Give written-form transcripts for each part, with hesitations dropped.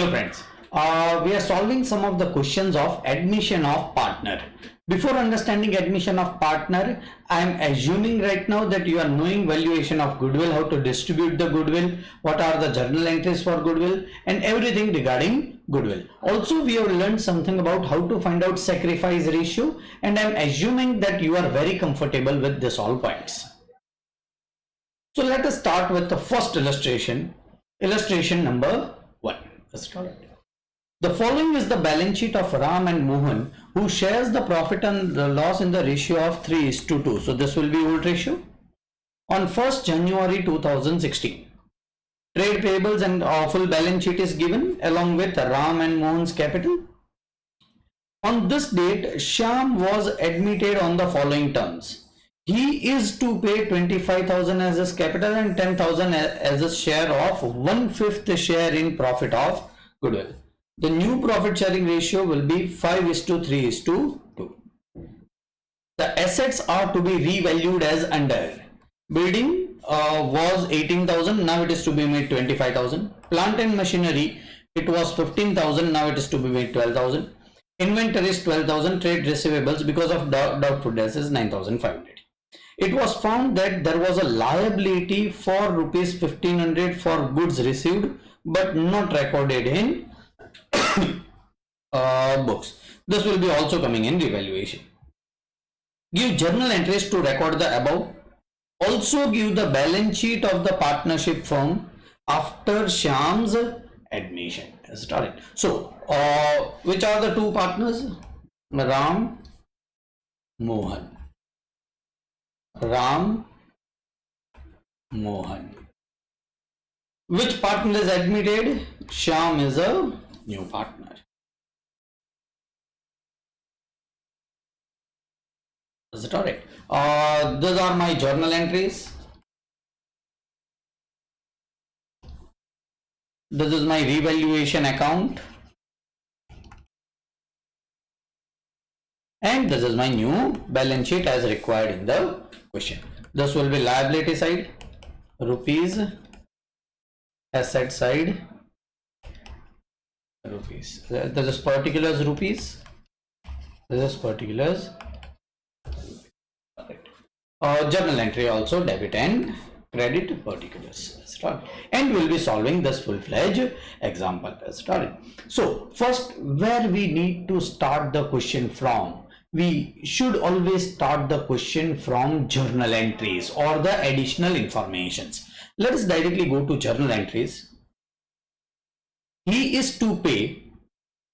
Hello friends, we are solving some of the questions of admission of partner. Before understanding admission of partner, I am assuming right now that you are knowing valuation of goodwill, how to distribute the goodwill, what are the journal entries for goodwill and everything regarding goodwill. Also, we have learned something about how to find out sacrifice ratio, and I am assuming that you are very comfortable with this all points. So let us start with the first illustration, illustration number 1. Let's start. The following is the balance sheet of Ram and Mohan, who shares the profit and the loss in the ratio of 3:2. So this will be old ratio. On 1st January 2016, trade payables and full balance sheet is given along with Ram and Mohan's capital. On this date, Shyam was admitted on the following terms. He is to pay 25,000 as his capital and 10,000 as a share of 1/5 share in profit of goodwill. The new profit sharing ratio will be 5:3:2. The assets are to be revalued as under. Building was 18,000, now it is to be made 25,000. Plant and machinery, it was 15,000, now it is to be made 12,000. Inventory is 12,000. Trade receivables because of doubtful debts is 9,500. It was found that there was a liability for rupees 1,500 for goods received but not recorded in books. This will be also coming in revaluation. Give journal entries to record the above. Also give the balance sheet of the partnership firm after Shyam's admission. Start it. So, which are the two partners? Ram, Mohan. Ram, Mohan. Which partner is admitted? Shyam is a new partner. Is it alright? These are my journal entries. This is my revaluation account. And this is my new balance sheet as required in the question. This will be liability side, rupees, asset side, rupees. This is particulars rupees. This is particulars. Journal entry also debit and credit particulars. And we'll be solving this full-fledged example. So first, where we need to start the question from? We should always start the question from journal entries or the additional informations. Let us directly go to journal entries. He is to pay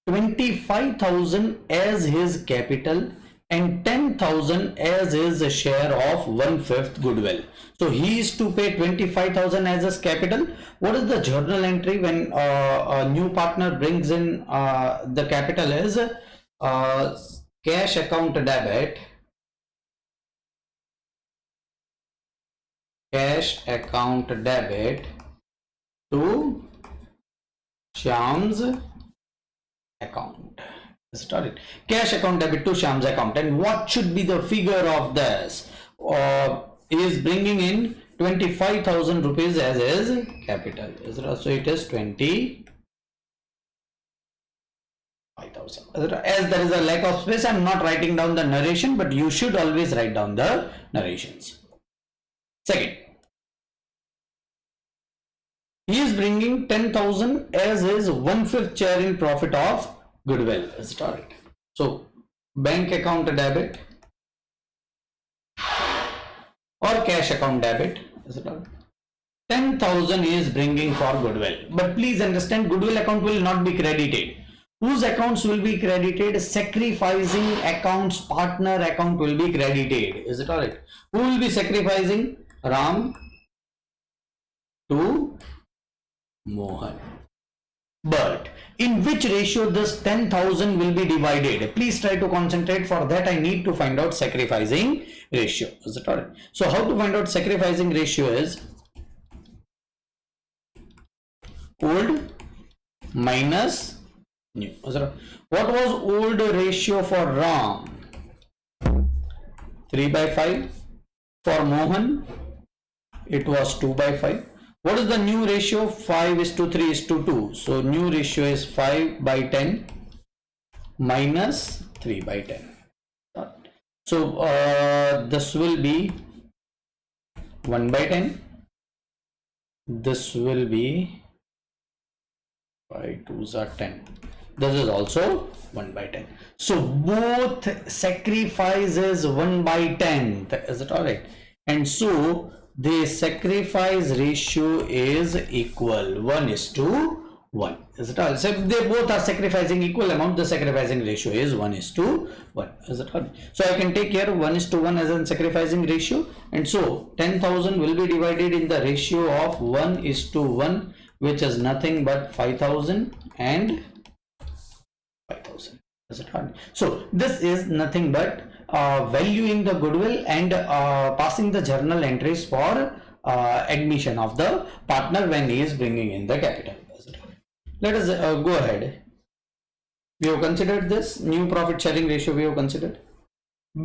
25,000 as his capital and 10,000 as his share of 1/5 goodwill. So he is to pay 25,000 as his capital. What is the journal entry when a new partner brings in the capital is cash account debit, cash account debit to Shyam's account. Start it. Cash account debit to Shyam's account. And what should be the figure of this? He is bringing in 25,000 rupees as his capital. So it is 25,000. As there is a lack of space, I am not writing down the narration, but you should always write down the narrations. Second, he is bringing 10,000 as his 1/5 share in profit of goodwill. Start. So bank account debit or cash account debit. 10,000 is bringing for goodwill, but please understand, goodwill account will not be credited. Whose accounts will be credited? Sacrificing accounts, partner account will be credited. Is it alright? Who will be sacrificing? Ram to Mohan. But in which ratio this 10,000 will be divided? Please try to concentrate. For that I need to find out sacrificing ratio. Is it alright? So how to find out sacrificing ratio is old minus new. What was old ratio for Ram? 3/5. For Mohan, it was 2/5. What is the new ratio? 5:3:2. So new ratio is 5/10 minus 3/10. So this will be 1/10. This will be 5 2s are 10. This is also 1/10. So both sacrifices 1/10. Is it all right? And so the sacrifice ratio is equal 1:1. Is it all? So if they both are sacrificing equal amount, the sacrificing ratio is 1:1. Is it all? So I can take here 1:1 as a sacrificing ratio, and so 10,000 will be divided in the ratio of 1:1, which is nothing but 5,000 and 5,000. Is it all? So this is nothing but valuing the goodwill and passing the journal entries for admission of the partner when he is bringing in the capital. Let us go ahead. We have considered this new profit sharing ratio. We have considered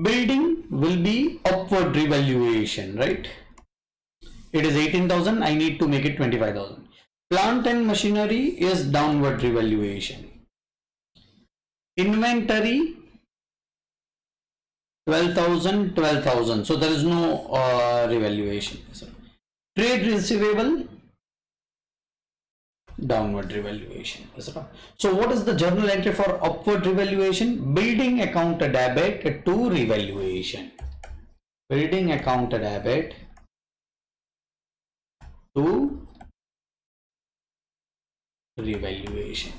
building will be upward revaluation, right? It is 18,000. I need to make it 25,000. Plant and machinery is downward revaluation. Inventory 12,000, 12,000. So there is no revaluation. Trade receivable, downward revaluation. So what is the journal entry for upward revaluation? Building account debit to revaluation. Building account debit to revaluation.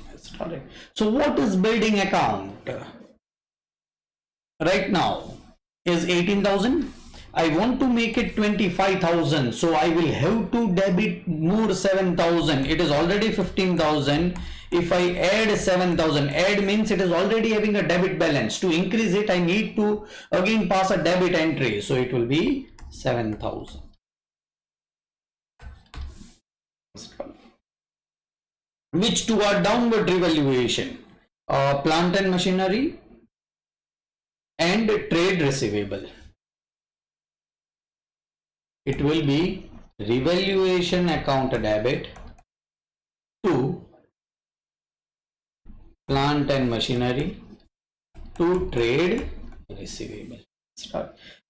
So what is building account? Right now is 18,000. I want to make it 25,000, so I will have to debit more 7,000. It is already 15,000. If I add 7,000, add means it is already having a debit balance. To increase it, I need to again pass a debit entry, so it will be 7,000. Which two are downward revaluation? Plant and machinery and trade receivable. It will be revaluation account debit to plant and machinery to trade receivable.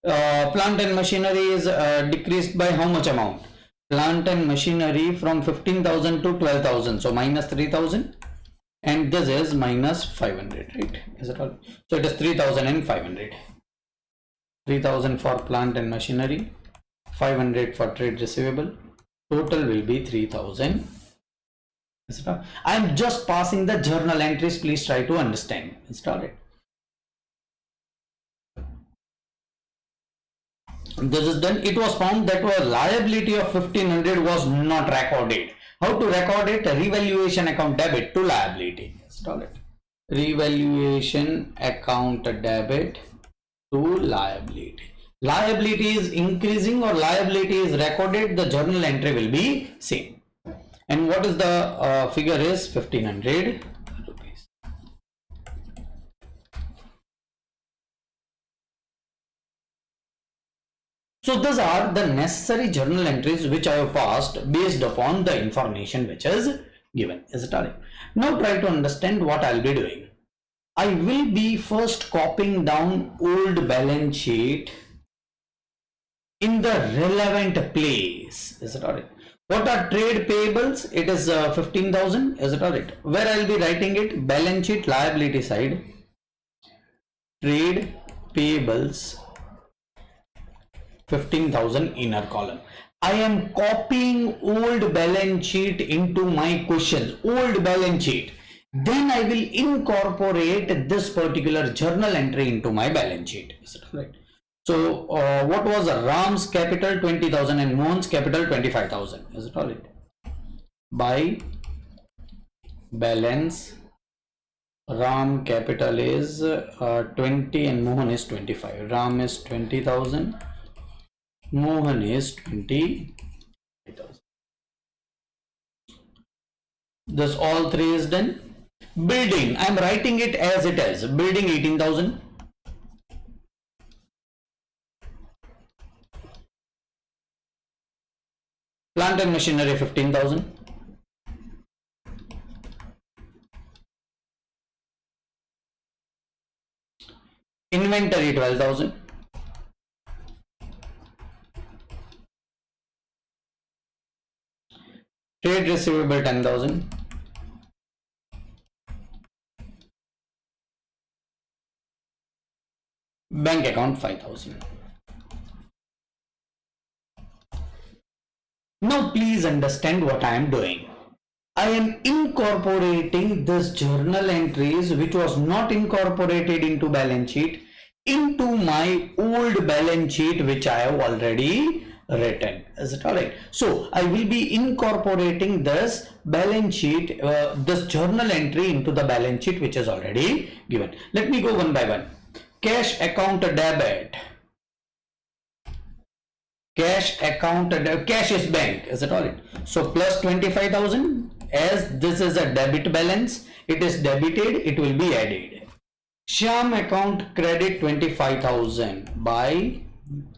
Plant and machinery is decreased by how much amount? Plant and machinery from 15,000 to 12,000, so minus 3,000, and this is minus 500, right? Is it all? So it is 3,500. 3,000 for plant and machinery, 500 for trade receivable. Total will be 3,000. I am just passing the journal entries. Please try to understand. Install it. This is done. It was found that a liability of 1,500 was not recorded. How to record it? Revaluation account debit to liability. Install it. Revaluation account debit to liability. Liability is increasing or liability is recorded, the journal entry will be same. And what is the figure is 1,500 rupees. So these are the necessary journal entries which I have passed based upon the information which is given. Is it all right? Now try to understand what I'll be doing. I will be first copying down old balance sheet in the relevant place. Is it all right? What are trade payables? It is 15,000. Is it all right? Where I'll be writing it? Balance sheet liability side. Trade payables 15,000 inner column. I am copying old balance sheet into my questions. Old balance sheet. Then I will incorporate this particular journal entry into my balance sheet. Is it all right? So what was Ram's capital 20,000 and Mohan's capital 25,000. Is it all right? By balance, Ram capital is 20 and Mohan is 25. Ram is 20,000. Mohan is 20,000. This all three is done. Building, I am writing it as it is. Building 18,000. Plant and machinery 15,000. Inventory 12,000. Trade receivable 10,000. Bank account 5,000. Now please understand what I am doing. I am incorporating this journal entries which was not incorporated into balance sheet into my old balance sheet which I have already written. Is it alright? So I will be incorporating this balance sheet, this journal entry into the balance sheet which is already given. Let me go one by one. Cash account debit. Cash account, cash is bank, is it alright? So plus 25,000, as this is a debit balance, it is debited, it will be added. Shyam account credit 25,000 by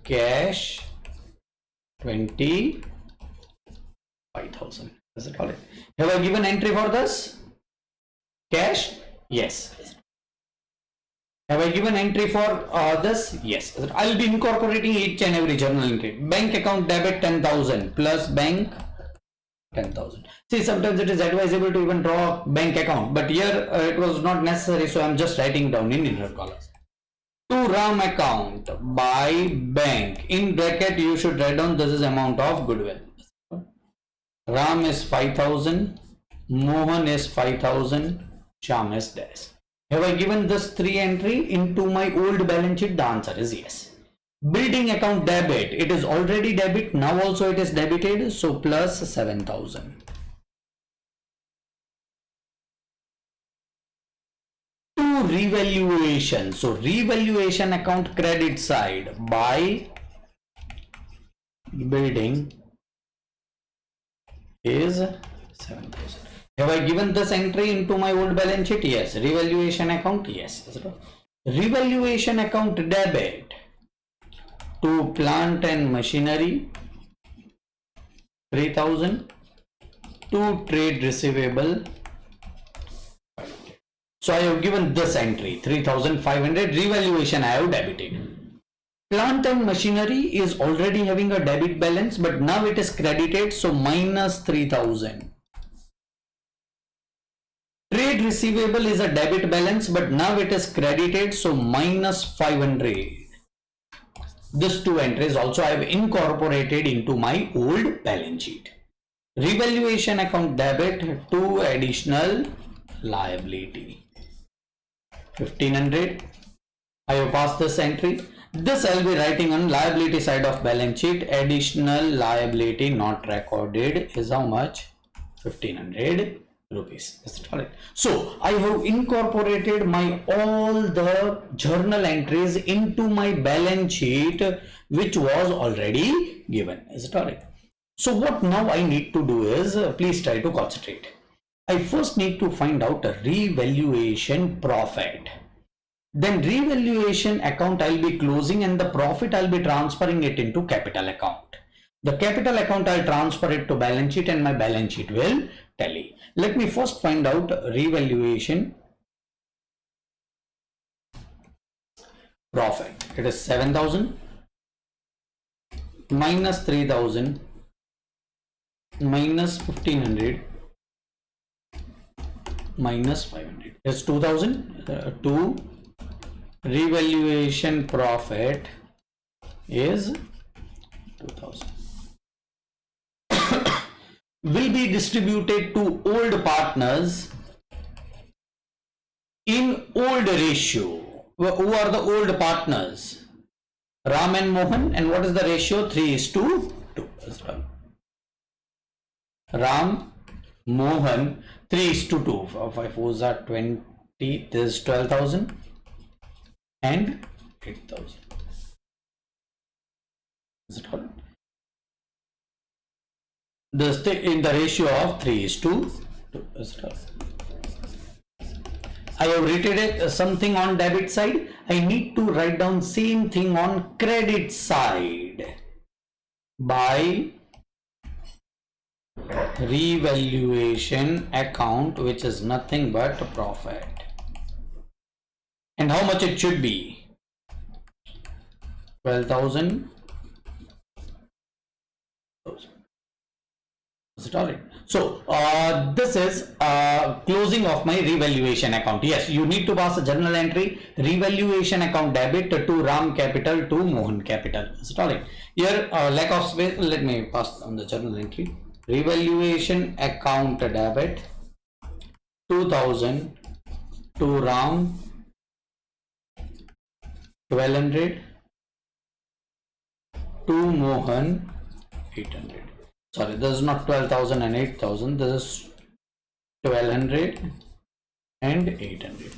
cash 25,000, is it alright? Have I given entry for this? Cash? Yes. Have I given entry for this? Yes. I'll be incorporating each and every journal entry. Bank account debit 10,000 plus bank 10,000. See, sometimes it is advisable to even draw bank account, but here it was not necessary, so I'm just writing down in inner columns. To Ram account by bank, in bracket you should write down this is amount of goodwill. Ram is 5,000, Mohan is 5,000, Shyam is dash. Have I given this 3 entry into my old balance sheet? The answer is yes. Building account debit, it is already debit, now also it is debited, so plus 7,000. To revaluation, so revaluation account credit side by building is 7,000. Have I given this entry into my old balance sheet? Yes. Revaluation account? Yes. Revaluation account debit to plant and machinery 3,000, to trade receivable. So I have given this entry 3,500, revaluation I have debited. Plant and machinery is already having a debit balance, but now it is credited, so minus 3,000. Trade receivable is a debit balance, but now it is credited, so minus 500. This 2 entries also I have incorporated into my old balance sheet. Revaluation account debit to additional liability 1,500. I have passed this entry. This I will be writing on liability side of balance sheet. Additional liability not recorded is how much? 1,500 rupees. Is it correct? So I have incorporated my all the journal entries into my balance sheet which was already given. Is it correct? So what now I need to do is, please try to concentrate. I first need to find out a revaluation profit. Then revaluation account I'll be closing, and the profit I'll be transferring it into capital account. The capital account I'll transfer it to balance sheet, and my balance sheet will tally. Let me first find out revaluation profit. It is 7,000 minus 3,000 minus 1,500 minus 500 is 2,000. To revaluation profit is 2,000. Will be distributed to old partners in old ratio. Who are the old partners? Ram and Mohan. And what is the ratio? 3:2. Ram, Mohan, 3:2. 5 4s are 20. This is 12,000 and 8,000. Is it all? This in the ratio of 3:2. I have written it something on debit side. I need to write down same thing on credit side by revaluation account, which is nothing but profit. And how much it should be? 12,000. Is it all right? So this is closing of my revaluation account. Yes, you need to pass a journal entry, revaluation account debit to Ram Capital to Mohan Capital. Is it all right? Here lack of space, let me pass on the journal entry. Revaluation account debit 2,000 to Ram, 1,200 to Mohan, 800. Sorry, this is not 12,000 and 8,000. This is 1,200 and 800.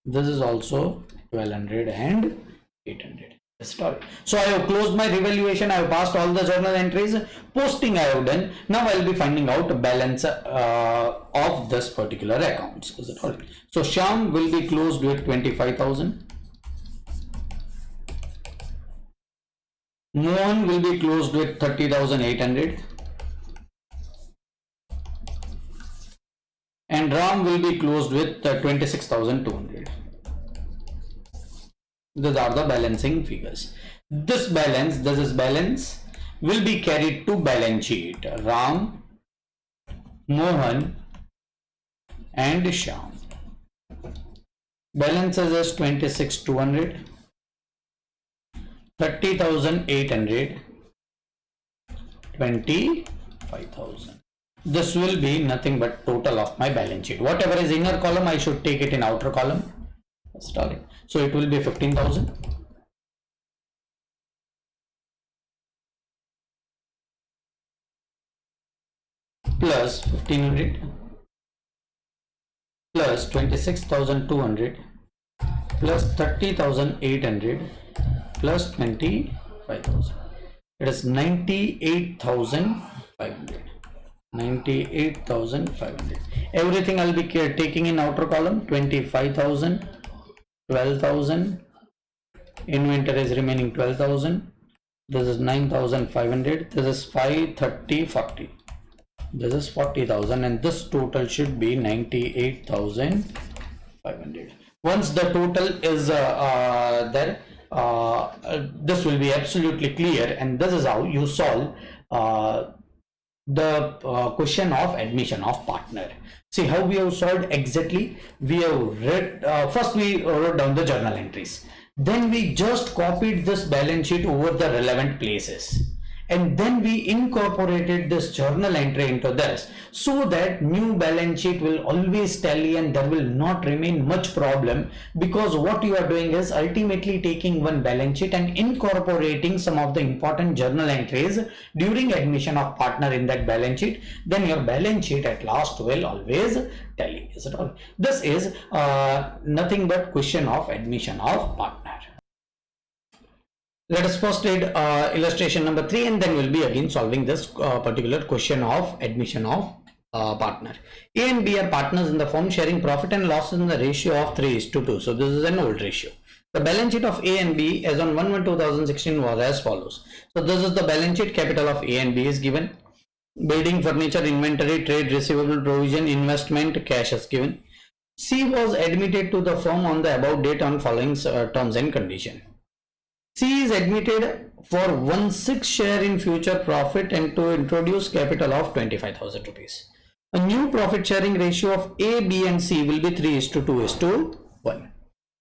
This is also 1,200 and 800. Sorry. So I have closed my revaluation. I have passed all the journal entries. Posting I have done. Now I will be finding out the balance of this particular accounts. Is it all right? So Shyam will be closed with 25,000. Mohan will be closed with 30,800. And Ram will be closed with 26,200. These are the balancing figures. This is balance will be carried to balance sheet. Ram, Mohan and Shyam. Balances is 26,200, 30,800, 25,000. This will be nothing but total of my balance sheet. Whatever is inner column, I should take it in outer column. So it will be 15,000. Plus 1,500 plus 26,200 plus 30,800 plus 25,000. It is 98,500. 98,500. Everything I'll be taking in outer column. 25,000, 12,000. Inventory is remaining 12,000. This is 9,500. This is 530, 40. This is 40,000, and this total should be 98,500. Once the total is there, this will be absolutely clear, and this is how you solve the question of admission of partner. See how we have solved exactly. We have read first we wrote down the journal entries, then we just copied this balance sheet over the relevant places, and then we incorporated this journal entry into this, so that new balance sheet will always tally and there will not remain much problem, because what you are doing is ultimately taking one balance sheet and incorporating some of the important journal entries during admission of partner in that balance sheet. Then your balance sheet at last will always tally. Is it all? This is nothing but question of admission of partner. Let us first read illustration number 3, and then we'll be again solving this particular question of admission of partner. A and B are partners in the firm, sharing profit and losses in the ratio of 3:2. So this is an old ratio. The balance sheet of A and B as on 1/1/2016 was as follows. So this is the balance sheet. Capital of A and B is given. Building, furniture, inventory, trade receivable, provision, investment, cash is given. C was admitted to the firm on the above date on following terms and condition. C is admitted for 1/6 share in future profit and to introduce capital of 25,000 rupees. A new profit sharing ratio of A, B and C will be 3:2:1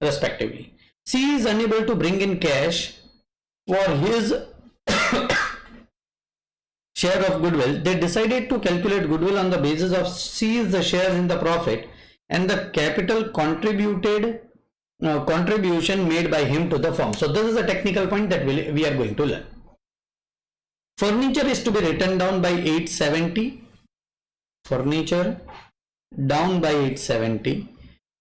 respectively. C is unable to bring in cash for his share of goodwill. They decided to calculate goodwill on the basis of C's the shares in the profit and the capital contribution made by him to the firm. So this is a technical point that we are going to learn. Furniture is to be written down by 870. Furniture down by 870.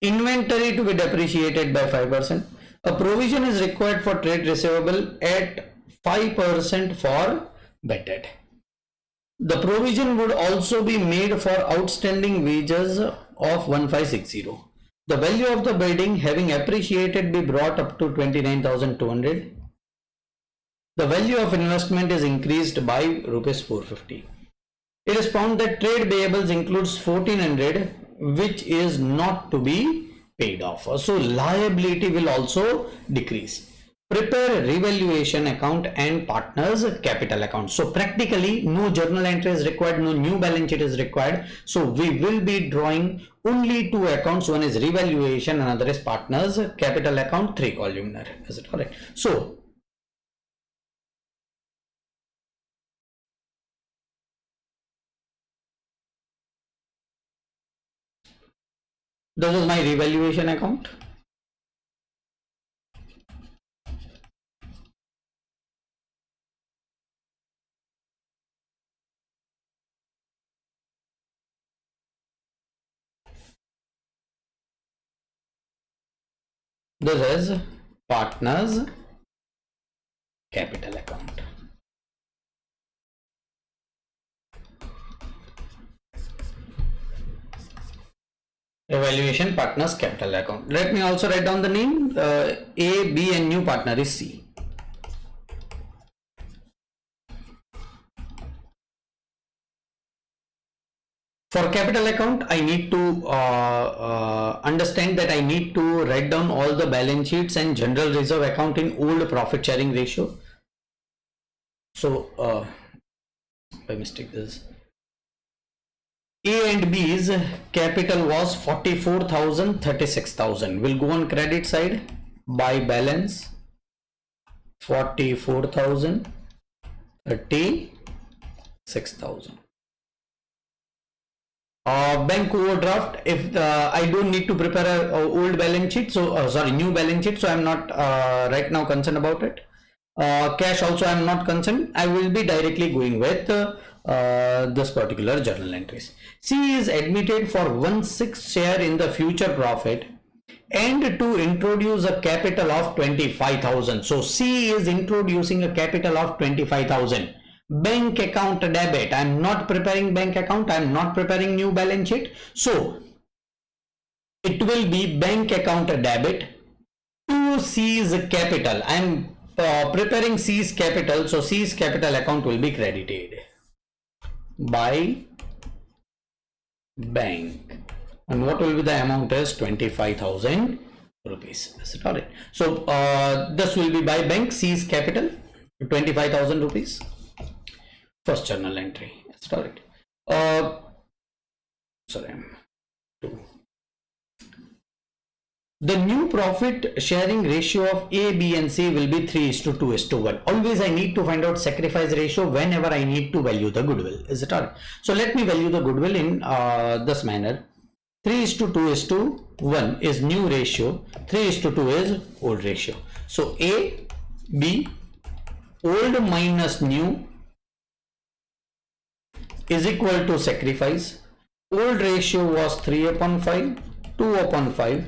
Inventory to be depreciated by 5%. A provision is required for trade receivable at 5% for bad debt. The provision would also be made for outstanding wages of 1,560. The value of the building having appreciated be brought up to 29,200. The value of investment is increased by rupees 450. It is found that trade payables includes 1400 which is not to be paid off. So liability will also decrease. Prepare revaluation account and partners capital account. So practically no journal entry is required, no new balance sheet is required. So we will be drawing only two accounts. One is revaluation, another is partners capital account, 3 columnar. Is it correct? So this is my revaluation account. This is partners capital account. Evaluation partners capital account. Let me also write down the name. A, B and new partner is C. For capital account, I need to understand that I need to write down all the balance sheets and general reserve account in old profit sharing ratio. So by mistake this A and B's capital was 44,000, 36,000. We'll go on credit side by balance 44,000, 36,000. Bank overdraft, if I don't need to prepare a old balance sheet, so sorry, new balance sheet, so I'm not right now concerned about it. Cash also I'm not concerned. I will be directly going with this particular journal entries. C is admitted for 1/6 share in the future profit and to introduce a capital of 25,000. So C is introducing a capital of 25,000. Bank account debit. I'm not preparing bank account. I'm not preparing new balance sheet. So it will be bank account debit to C's capital. I'm preparing C's capital. So C's capital account will be credited by bank. And what will be the amount is 25,000 rupees. Is it all right? So this will be by bank C's capital 25,000 rupees. First journal entry. That's correct. Sorry, the new profit sharing ratio of A, B and C will be 3:2:1. Always I need to find out sacrifice ratio whenever I need to value the goodwill. Is it all right? So let me value the goodwill in this manner. 3:2:1 is new ratio. 3:2 is old ratio. So A, B, old minus new is equal to sacrifice. Old ratio was 3/5, 2/5.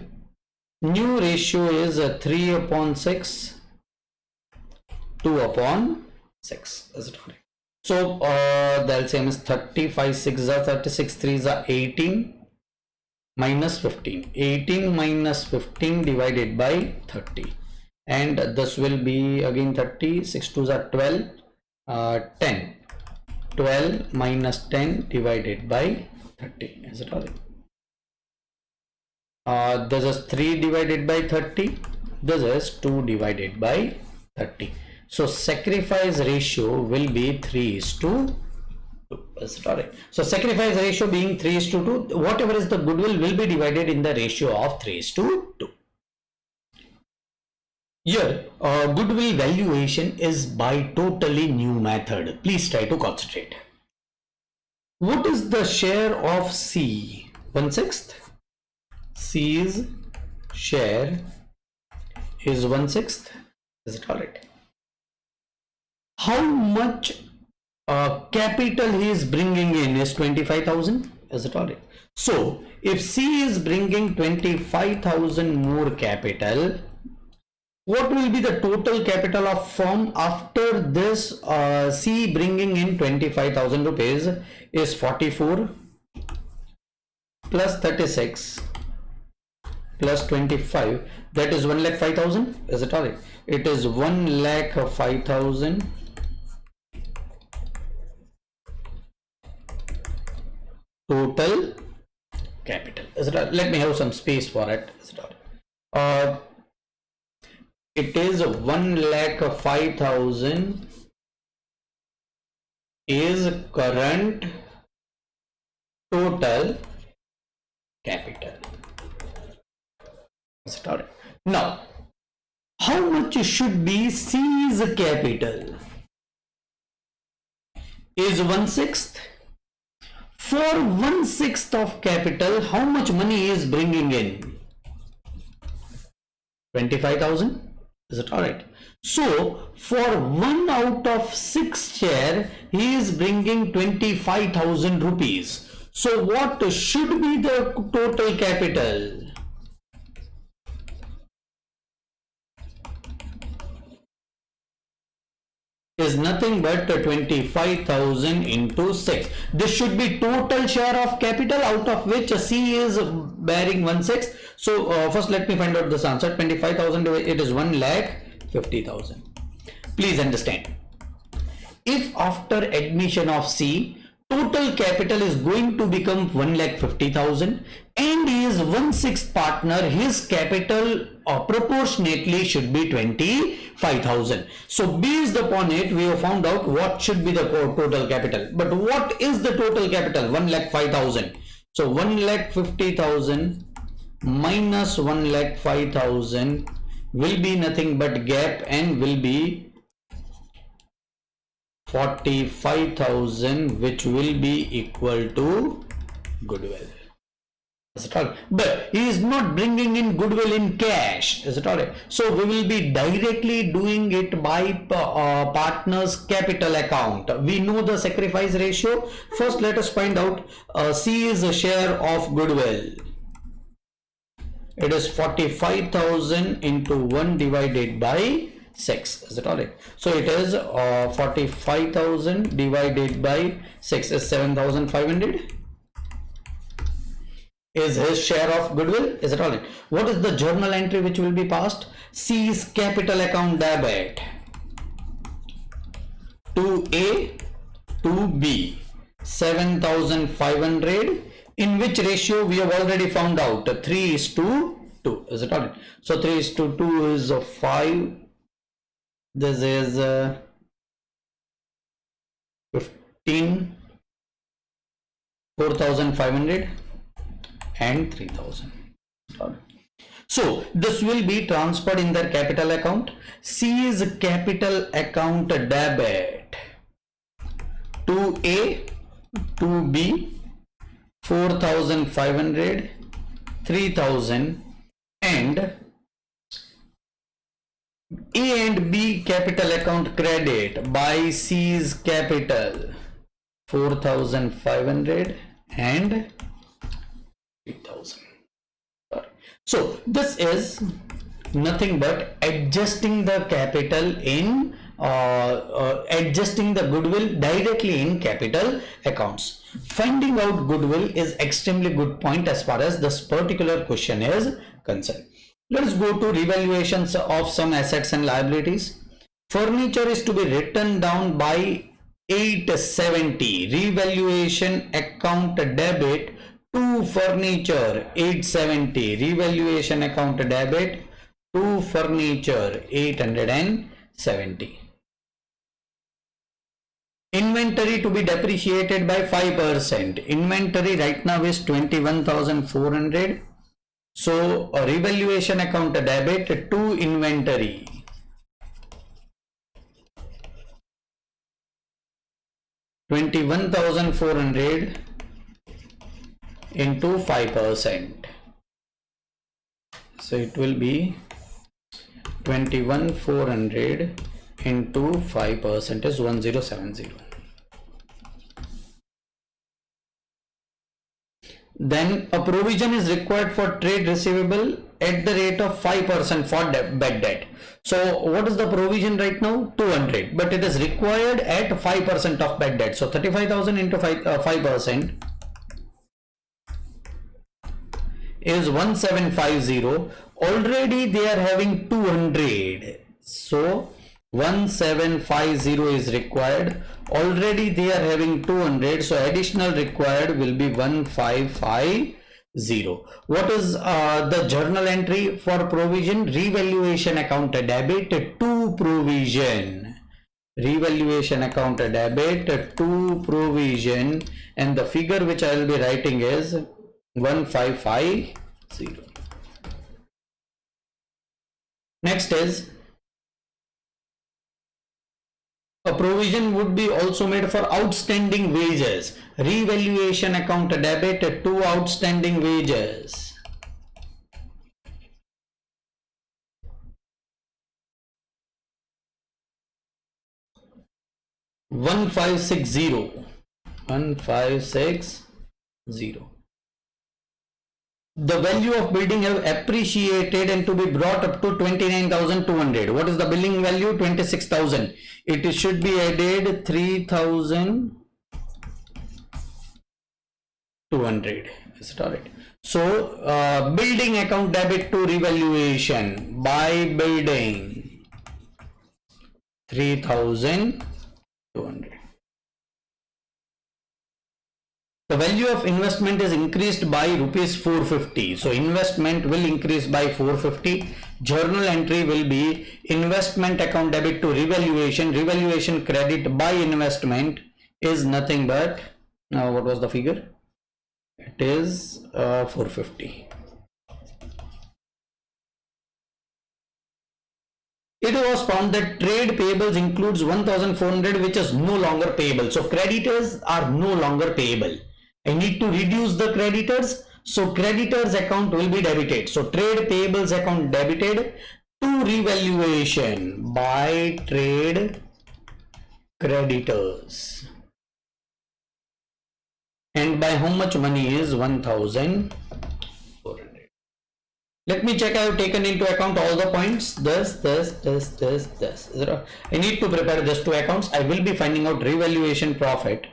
New ratio is 3/6, 2/6. Is it correct? So the LCM is 35 6 are 36, 3 are 18 minus 15. 18 minus 15 divided by 30. And this will be again 30, 6 2s are 12, 10. 12 minus 10 divided by 30. Is it all right? This is 3 divided by 30. This is 2 divided by 30. So sacrifice ratio will be 3:2. Is it all right? So sacrifice ratio being 3:2, whatever is the goodwill will be divided in the ratio of 3:2. Here, goodwill valuation is by totally new method. Please try to concentrate. What is the share of C? 1/6. C's share is 1/6. Is it all right? How much capital he is bringing in is 25,000. Is it all right? So if C is bringing 25,000 more capital, what will be the total capital of firm after this? C bringing in 25,000 rupees is 44 plus 36 plus 25, that is 1,05,000. Is it all right? It is 1,05,000 total capital. Is it right? Let me have some space for it. Is it right? It is 1,05,000 is current total capital. Is it all right? Now, how much should be C's capital? Is 1/6. For 1/6 of capital, how much money is bringing in? 25,000. Is it all right? So for 1 out of 6 share, he is bringing 25,000 rupees. So what should be the total capital? Is nothing but 25,000 into 6. This should be total share of capital, out of which C is bearing 1/6. So first let me find out this answer. 25,000, it is 1,50,000. Please understand, if after admission of C, total capital is going to become 1,50,000 and he is 1/6 partner, his capital proportionately should be 25,000. So based upon it, we have found out what should be the total capital. But what is the total capital? 1,05,000. So 1,50,000 minus 1,05,000 will be nothing but gap and will be 45,000, which will be equal to goodwill. Is it all right? But he is not bringing in goodwill in cash. Is it all right? So we will be directly doing it by partner's capital account. We know the sacrifice ratio. First, let us find out C is a share of goodwill. It is 45,000 into 1 divided by 6. Is it all right? So it is 45,000 divided by 6 is 7,500. Is his share of goodwill. Is it all right? What is the journal entry which will be passed? C's capital account debit to A to B 7,500, in which ratio we have already found out 3:2. Is it all right? So 3:2 is 5. This is 15, 4,500 and 3,000. So this will be transferred in their capital account. C's capital account debit to A to B 4,500, 3,000, and A and B capital account credit by C's capital 4,500 and 3,000. So this is nothing but adjusting the capital in adjusting the goodwill directly in capital accounts. Finding out goodwill is extremely good point as far as this particular question is concerned. Let us go to revaluations of some assets and liabilities. Furniture is to be written down by 870. Revaluation account debit to furniture 870. Revaluation account debit to furniture 870. Inventory to be depreciated by 5%. Inventory right now is 21,400. So a revaluation account debit to inventory 21,400 into 5%. So it will be 21,400 into 5% is 1070. Then a provision is required for trade receivable at the rate of 5% for bad debt. So what is the provision right now? 200, but it is required at 5% of bad debt. So 35,000 into 5% is 1750. Already they are having 200. So 1750 is required. Already they are having 200, so additional required will be 1550. What is the journal entry for provision? Revaluation account debit to provision. Revaluation account debit to provision, and the figure which I will be writing is 1550. Next is a provision would be also made for outstanding wages. Revaluation account debit to outstanding wages. One five six zero. The value of building have appreciated and to be brought up to 29,200. What is the billing value? 26,000. It should be added 3,200. Is it alright? So building account debit to revaluation by building 3,200. The value of investment is increased by rupees 450. So investment will increase by 450. Journal entry will be investment account debit to revaluation. Revaluation credit by investment is nothing but, now what was the figure? It is 450. It was found that trade payables includes 1,400 which is no longer payable. So creditors are no longer payable. I need to reduce the creditors, so creditors account will be debited. So trade payables account debited to revaluation by trade creditors. And by how much money is 1,400. Let me check. I have taken into account all the points. This. I need to prepare just two accounts. I will be finding out revaluation profit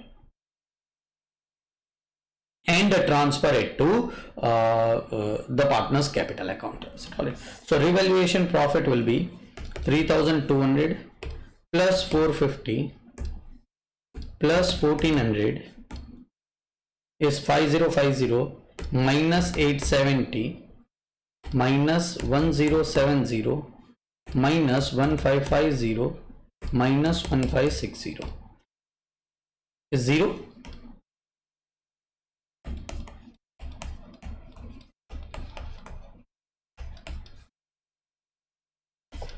and transfer it to the partner's capital account. So revaluation profit will be 3,200 plus 450 plus 1,400 is 5050 minus 870 minus 1070 minus 1550 minus 1560 is 0.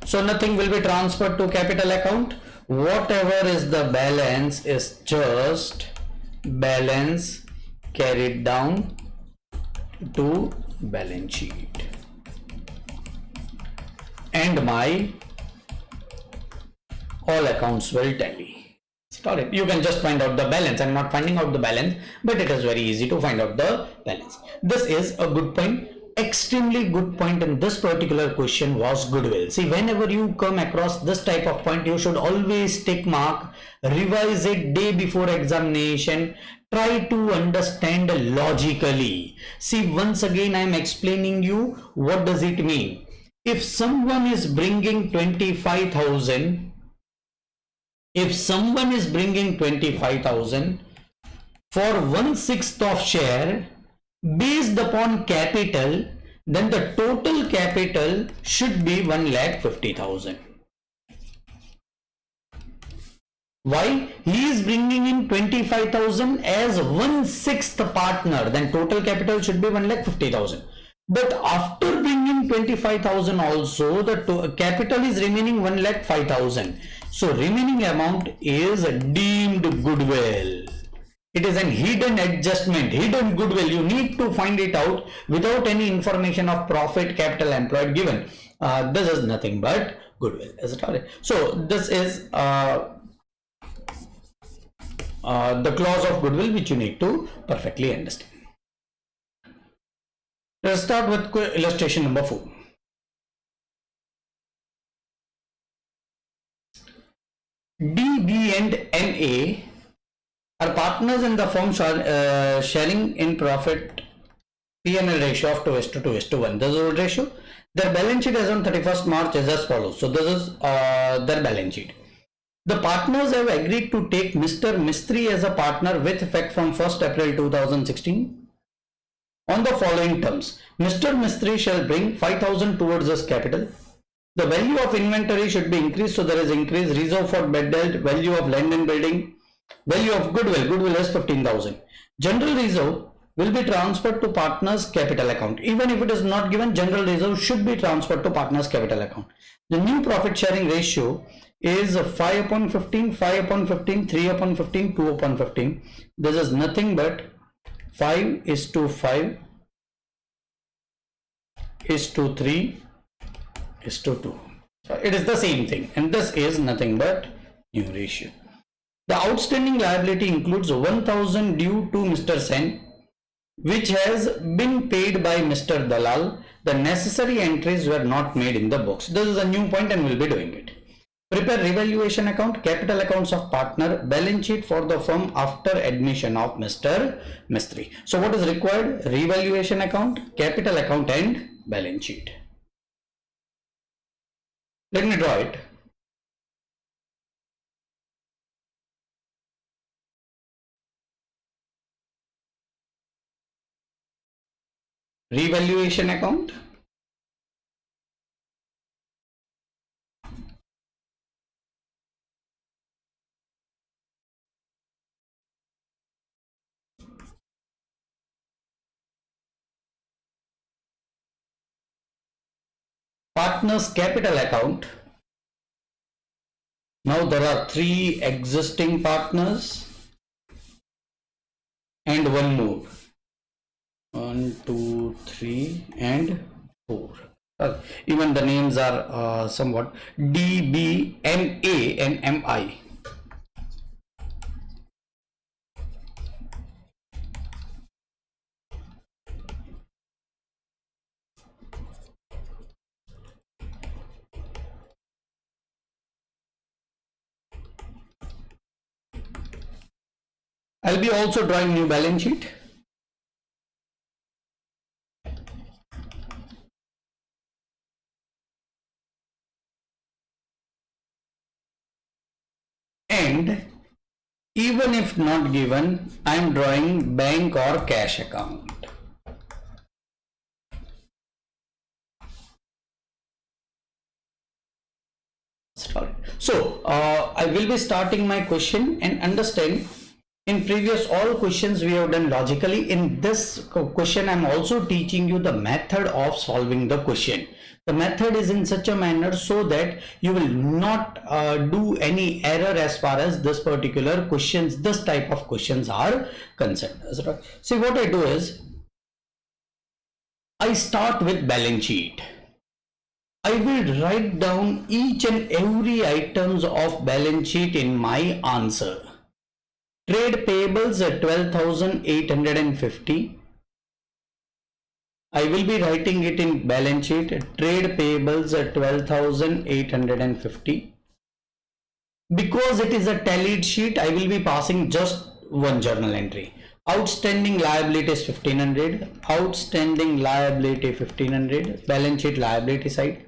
So nothing will be transferred to capital account. Whatever is the balance is just balance carried down to balance sheet. And my all accounts will tally. Start. You can just find out the balance. I'm not finding out the balance, but it is very easy to find out the balance. This is a good point. Extremely good point in this particular question was goodwill. See, whenever you come across this type of point, you should always take mark, revise it day before examination, try to understand logically. See, once again I am explaining you what does it mean. If someone is bringing 25,000, for 1/6 of share based upon capital, then the total capital should be 1,50,000. Why? He is bringing in 25,000 as 1/6 partner, then total capital should be 1,50,000. But after bringing 25,000 also, the capital is remaining 1,05,000. So remaining amount is deemed goodwill. It is an hidden adjustment, hidden goodwill. You need to find it out without any information of profit, capital employed given. This is nothing but goodwill. Is it all right? So this is the clause of goodwill which you need to perfectly understand. Let's start with illustration number 4. D, B and NA are partners in the firm sharing in profit P&L ratio of 2 is to 2 is to 1. This is the old ratio. Their balance sheet as on 31st March is as follows. So this is their balance sheet. The partners have agreed to take Mr. Mistry as a partner with effect from 1st April 2016 on the following terms. Mr. Mistry shall bring 5,000 towards his capital. The value of inventory should be increased, so there is increase. Reserve for bad debt, value of land and building, value of goodwill is 15,000. General reserve will be transferred to partners capital account. Even if it is not given, general reserve should be transferred to partners capital account. The new profit sharing ratio is 5 upon 15, 5 upon 15, 3 upon 15, 2 upon 15. This is nothing but 5 is to 5 is to 3 is to 2. So it is the same thing, and this is nothing but new ratio. The outstanding liability includes 1,000 due to Mr. Sen, which has been paid by Mr. Dalal. The necessary entries were not made in the books. This is a new point and we'll be doing it. Prepare revaluation account, capital accounts of partner, balance sheet for the firm after admission of Mr. Mistry. So what is required? Revaluation account, capital account and balance sheet. Let me draw it. Revaluation account, partners capital account. Now there are 3 existing partners and 1 more. 1, 2, 3 and 4. Even the names are somewhat D, B, M, A and M, I. I'll be also drawing new balance sheet. And even if not given, I am drawing bank or cash account. So I will be starting my question, and understand, in previous all questions we have done logically. In this question I am also teaching you the method of solving the question. The method is in such a manner so that you will not do any error as far as this particular questions, this type of questions are concerned. See, what I do is I start with balance sheet. I will write down each and every items of balance sheet in my answer. Trade payables at 12,850. I will be writing it in balance sheet. Trade payables at 12,850. Because it is a tallied sheet, I will be passing just one journal entry. Outstanding liability is 1,500. Outstanding liability 1,500. Balance sheet liability side.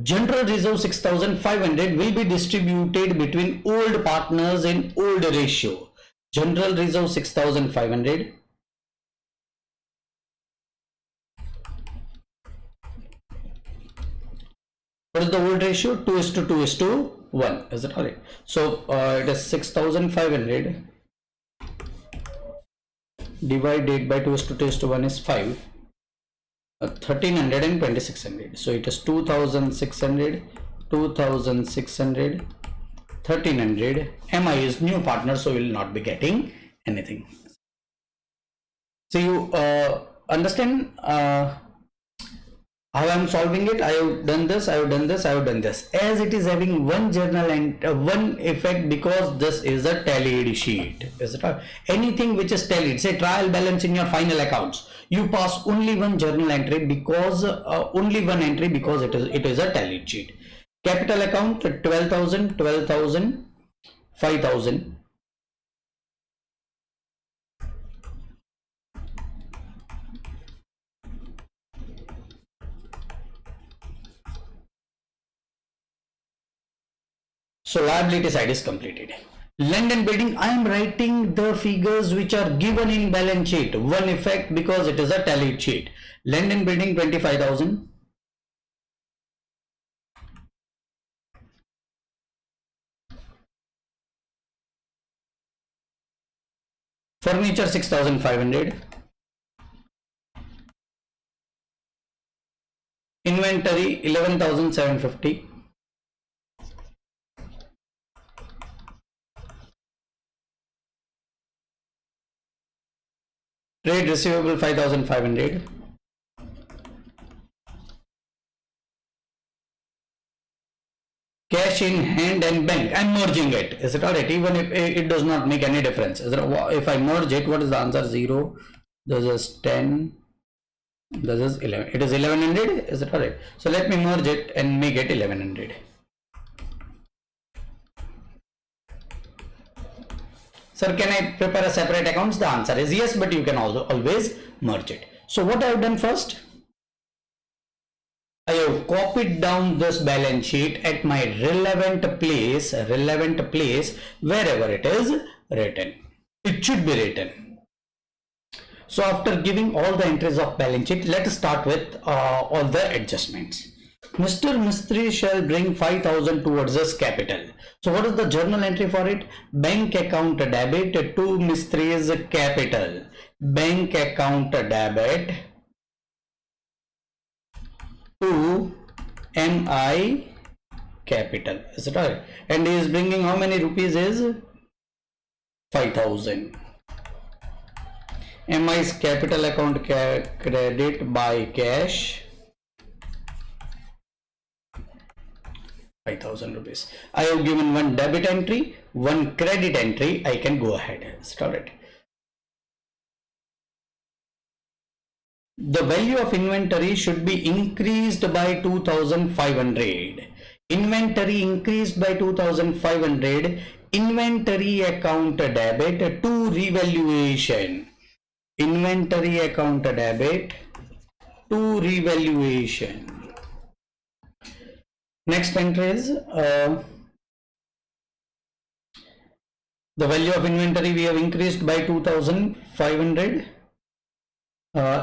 General reserve 6,500 will be distributed between old partners in old ratio. General reserve 6,500. What is the old ratio? 2 is to 2 is to 1. Is it alright? So it is 6,500 divided by 2 is to 2 is to 1 is 5. 1,300 and 2,600. So it is 2,600, 2,600, 1,300. MI is new partner, so we will not be getting anything. So you understand how I am solving it. I have done this, I have done this, I have done this. As it is having one journal and one effect, because this is a tallied sheet. Is it right? Anything which is tallied, say trial balance in your final accounts, you pass only one journal entry, because only one entry, because it is a tallied sheet. Capital account 12,000, 12,000, 5,000. So liability side is completed. Land and building, I am writing the figures which are given in balance sheet. One effect because it is a tallied sheet. Land and building 25,000. Furniture 6,500. Inventory 11,750. Trade receivable 5,500. Cash in hand and bank, I'm merging it. Is it alright? Even if it does not make any difference. If I merge it, what is the answer? 0. This is 10. This is 11. It is 1100. Is it alright? So let me merge it and make it 1100. Sir, can I prepare a separate accounts? The answer is yes, but you can also always merge it. So what I have done first, I have copied down this balance sheet at my relevant place wherever it is written. It should be written. So after giving all the entries of balance sheet, let us start with all the adjustments. Mr. Mistry shall bring 5,000 towards this capital. So what is the journal entry for it? Bank account debit to Mistry's capital. Bank account debit to MI capital. Is it right? And he is bringing how many rupees is 5,000. MI's capital account credit by cash 5,000 rupees. I have given one debit entry, one credit entry. I can go ahead. Start it. The value of inventory should be increased by 2,500. Inventory increased by 2,500. Inventory account debit to revaluation. Inventory account debit to revaluation. Next entry is the value of inventory we have increased by 2,500.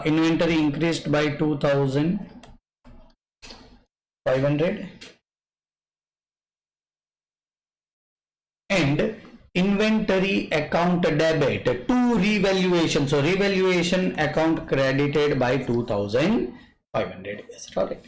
Inventory increased by 2,500 and inventory account debit to revaluation. So revaluation account credited by 2,500. Is it correct?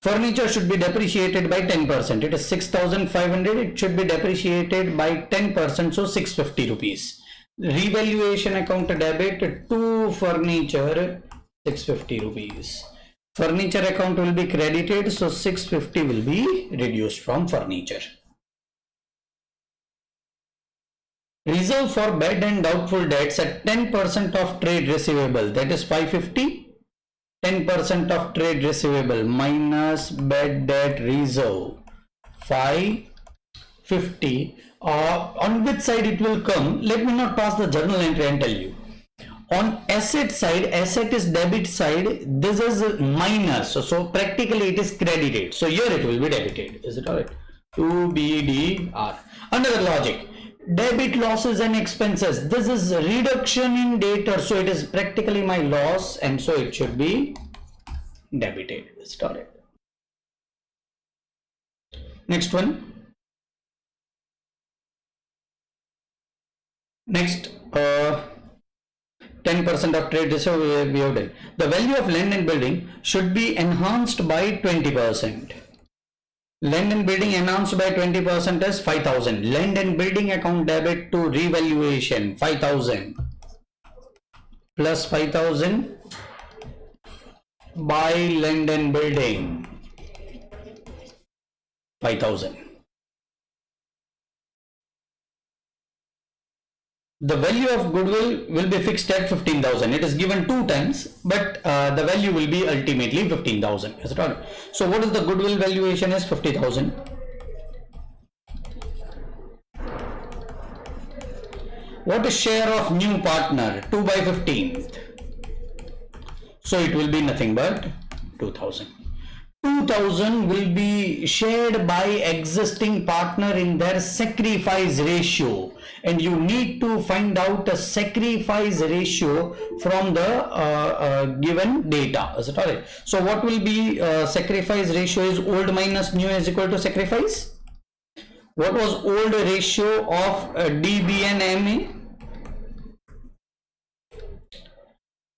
Furniture should be depreciated by 10%. It is 6,500. It should be depreciated by 10%. So 650 rupees. Revaluation account debit to furniture 650 rupees. Furniture account will be credited, so 650 will be reduced from furniture. Reserve for bad and doubtful debts at 10% of trade receivable, that is 550. 10% of trade receivable minus bad debt reserve 550. On which side it will come? Let me not pass the journal entry and tell you. On asset side, asset is debit side, this is minus, so practically it is credited, so here it will be debited. Is it alright? To BDR. Another logic, debit losses and expenses, this is reduction in debtor, so it is practically my loss and so it should be debited. Is it alright? Next one. Next, 10% of trade receivable we have done. The value of land and building should be enhanced by 20%. Land and building enhanced by 20% is 5,000. Land and building account debit to revaluation 5,000 plus 5,000 by land and building 5,000. The value of goodwill will be fixed at 15,000. It is given 2 times, but the value will be ultimately 15,000. Is it all right? So what is the goodwill valuation is 50,000. What is share of new partner? 2 by 15th. So it will be nothing but 2,000. 2000 will be shared by existing partner in their sacrifice ratio, and you need to find out a sacrifice ratio from the given data. Is it all right? So what will be sacrifice ratio is old minus new is equal to sacrifice. What was old ratio of DB and MA?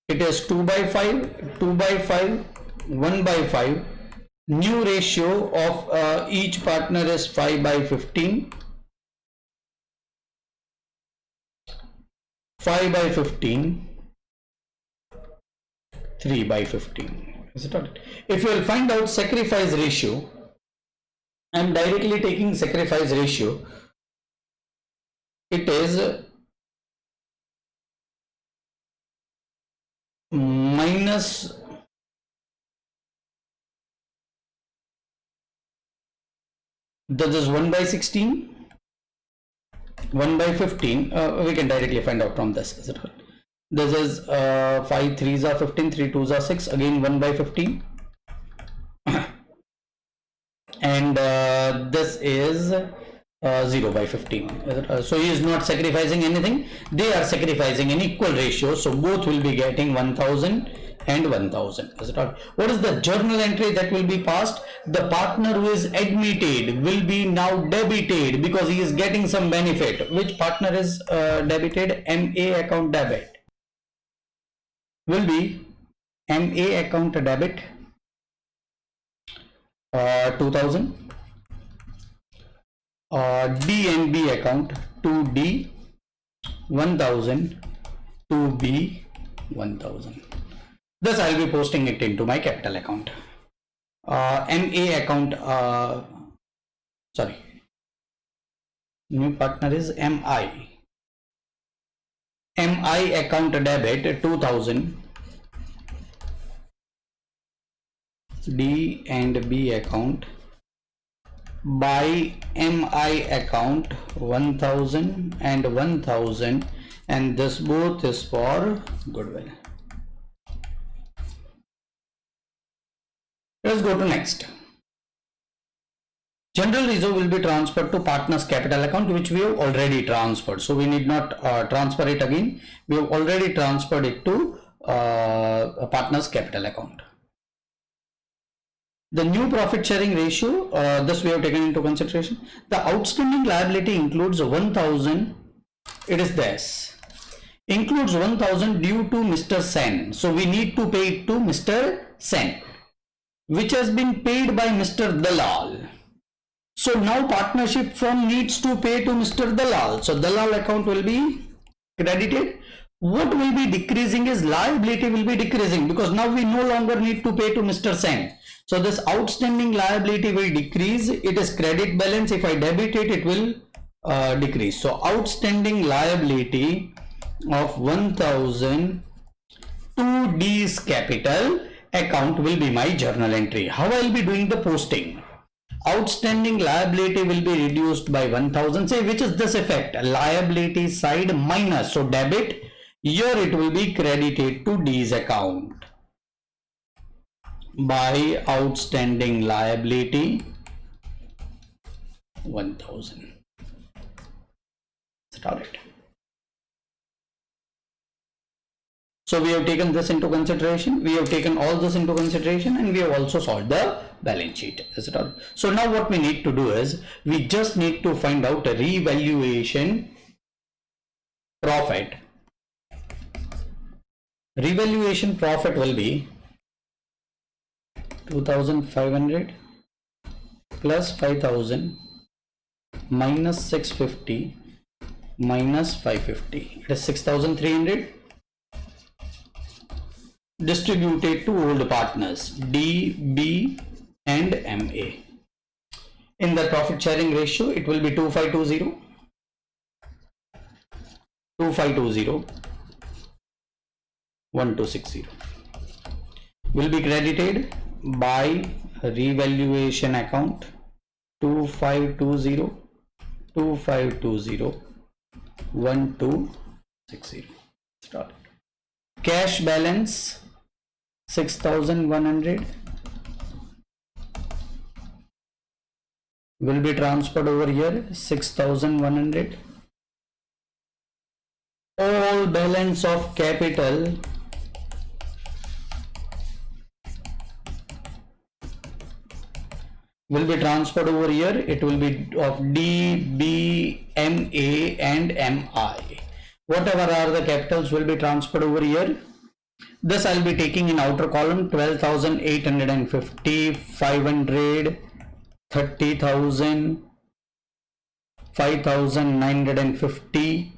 It is 2 by 5, 2 by 5, 1 by 5. New ratio of each partner is 5 by 15. 5 by 15, 3 by 15. Is it right? If you will find out sacrifice ratio, I am directly taking sacrifice ratio. It is minus this is 1 by 16, 1 by 15. We can directly find out from this. Is it right? This is 5 3s are 15, 3 2s are 6, again 1 by 15. And this is 0 by 15. So he is not sacrificing anything. They are sacrificing an equal ratio. So both will be getting 1000 and 1000. Is it all? What is the journal entry that will be passed? The partner who is admitted will be now debited because he is getting some benefit. Which partner is debited? MA account debit. Will be MA account debit 2000. DNB account 2D 1000, 2B 1000. This I will be posting it into my capital account. MA account, sorry, new partner is MI. MI account debit 2000. D and B account by MI account 1000 and 1000, and this both is for goodwill. Let's go to next. General reserve will be transferred to partner's capital account, which we have already transferred, so we need not transfer it again. We have already transferred it to a partner's capital account. The new profit sharing ratio, this we have taken into consideration. The outstanding liability includes 1000. It is this. Includes 1000 due to Mr. Sen. So we need to pay it to Mr. Sen, which has been paid by Mr. Dalal. So now partnership firm needs to pay to Mr. Dalal. So Dalal account will be credited. What will be decreasing is liability will be decreasing because now we no longer need to pay to Mr. Sen. So this outstanding liability will decrease. It is credit balance. If I debit it, it will decrease. So outstanding liability of 1000 to D's capital account will be my journal entry. How I will be doing the posting? Outstanding liability will be reduced by 1000. Say which is this effect? Liability side minus. So debit. Here it will be credited to D's account by outstanding liability 1000. Start it. So we have taken this into consideration. We have taken all this into consideration, and we have also solved the balance sheet. Is it all? So now what we need to do is we just need to find out a revaluation profit. Revaluation profit will be 2500 plus 5000 minus 650 minus 550. It is 6300 distributed to old partners D, B and MA. In the profit sharing ratio, it will be 2520 1260 will be credited by revaluation account 2520 1260. Start. Cash balance 6100 will be transferred over here, 6100. All balance of capital will be transferred over here. It will be of D, B, M, A and M, I. Whatever are the capitals will be transferred over here. This I'll be taking in outer column, 12,850, 500, 30,000, 5,950.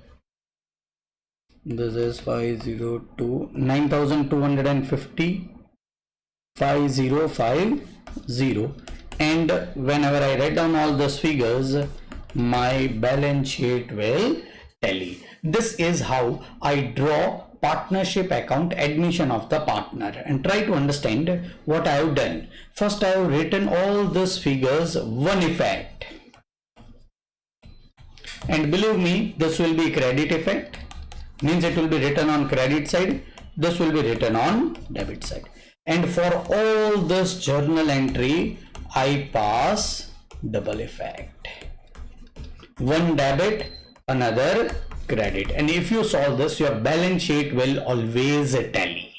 This is 502, 9,250, 5050. And whenever I write down all those figures, my balance sheet will tally. This is how I draw partnership account admission of the partner, and try to understand what I have done. First, I have written all these figures one effect, and believe me, this will be credit effect, means it will be written on credit side, this will be written on debit side. And for all this journal entry, I pass double effect, one debit, another credit. And if you solve this, your balance sheet will always tally.